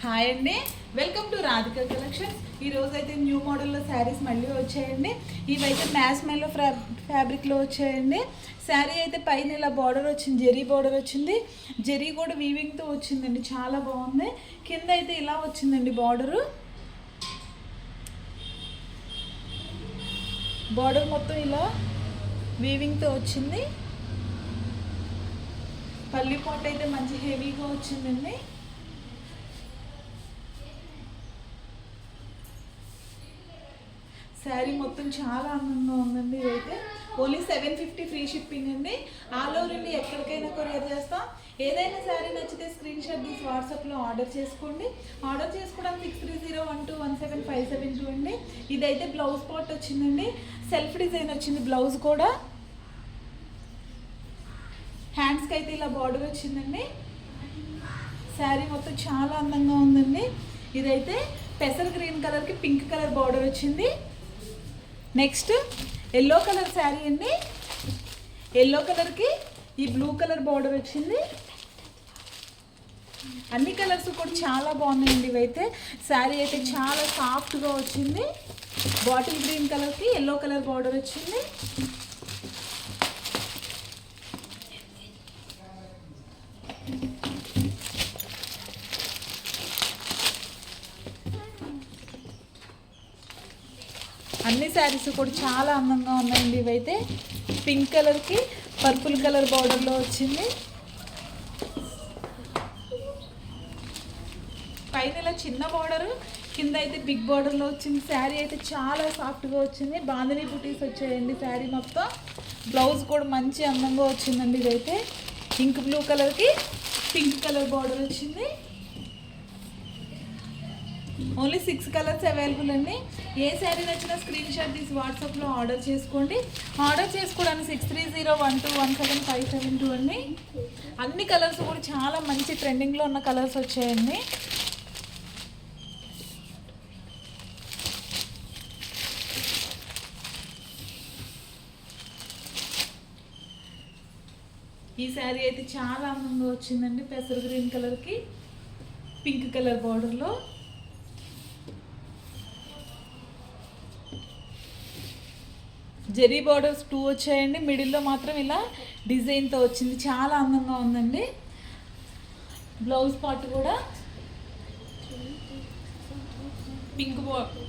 Hi అండి, welcome to Radhika collections. ఈరోజు అయితే న్యూ మోడల్లో శారీస్ మళ్ళీ వచ్చాయండి. ఇవైతే మ్యాస్ మెల్లో ఫ్యాబ్రిక్లో వచ్చాయండి. శారీ అయితే పైన ఇలా బార్డర్ వచ్చింది, జెరీ బార్డర్ వచ్చింది. జెరీ కూడా వీవింగ్తో వచ్చిందండి, చాలా బాగుంది. కింద అయితే ఇలా వచ్చిందండి బార్డరు. బార్డర్ మొత్తం ఇలా వీవింగ్తో వచ్చింది. పల్లి పాట్ అయితే మంచి హెవీగా వచ్చిందండి. శారీ మొత్తం చాలా అందంగా ఉందండి. ఇదైతే ఓన్లీ 750 ఫ్రీ షిప్పింగ్ అండి. ఆల్ ఓవర్ ఇండియా ఎక్కడికైనా కొరియర్ చేస్తాం. ఏదైనా శారీ నచ్చితే స్క్రీన్ షాట్ తీసి వాట్సాప్లో ఆర్డర్ చేసుకోండి. ఆర్డర్ చేసుకోవడానికి 6301217572 అండి. ఇదైతే బ్లౌజ్ పార్ట్ వచ్చిందండి, సెల్ఫ్ డిజైన్ వచ్చింది. బ్లౌజ్ కూడా హ్యాండ్స్కి అయితే ఇలా బార్డర్ వచ్చిందండి. శారీ మొత్తం చాలా అందంగా ఉందండి. ఇదైతే పెసర్ గ్రీన్ కలర్కి పింక్ కలర్ బార్డర్ వచ్చింది. నెక్స్ట్ ఎల్లో కలర్ శారీ అండి. ఎల్లో కలర్కి ఈ బ్లూ కలర్ బార్డర్ వచ్చింది. అన్ని కలర్స్ కూడా చాలా బాగున్నాయండి. ఇవైతే శారీ అయితే చాలా సాఫ్ట్గా వచ్చింది. బాటిల్ గ్రీన్ కలర్కి ఎల్లో కలర్ బార్డర్ వచ్చింది. అన్ని శారీస్ కూడా చాలా అందంగా ఉన్నాయండి. ఇవైతే పింక్ కలర్కి పర్పుల్ కలర్ బార్డర్లో వచ్చింది. పైన ఇలా చిన్న బార్డరు, కింద అయితే బిగ్ బార్డర్లో వచ్చింది. శారీ అయితే చాలా సాఫ్ట్గా వచ్చింది. బాంధనీ బుటీస్ వచ్చాయండి శారీ మొత్తం. బ్లౌజ్ కూడా మంచి అందంగా వచ్చిందండి. ఇదైతే ఇంక్ బ్లూ కలర్కి పింక్ కలర్ బార్డర్ వచ్చింది. ఓన్లీ 6 కలర్స్ అవైలబుల్ అండి. ఏ శారీ నచ్చినా స్క్రీన్ షాట్ తీసి వాట్సాప్లో ఆర్డర్ చేసుకోండి. ఆర్డర్ చేసుకోవడానికి 6301217572 అండి. అన్ని కలర్స్ కూడా చాలా మంచి ట్రెండింగ్లో ఉన్న కలర్స్ వచ్చాయండి. ఈ శారీ అయితే చాలా అందంగా వచ్చిందండి. పెసర్ గ్రీన్ కలర్కి పింక్ కలర్ బార్డర్లో. జెరీ బార్డర్స్ 2 వచ్చాయండి. మిడిల్లో మాత్రం ఇలా డిజైన్తో వచ్చింది, చాలా అందంగా ఉందండి. బ్లౌజ్ పార్ట్ కూడా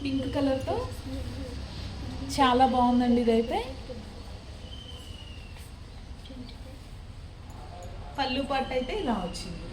పింక్ కలర్తో చాలా బాగుందండి. ఇదైతే పళ్ళు పార్ట్ అయితే ఇలా వచ్చింది.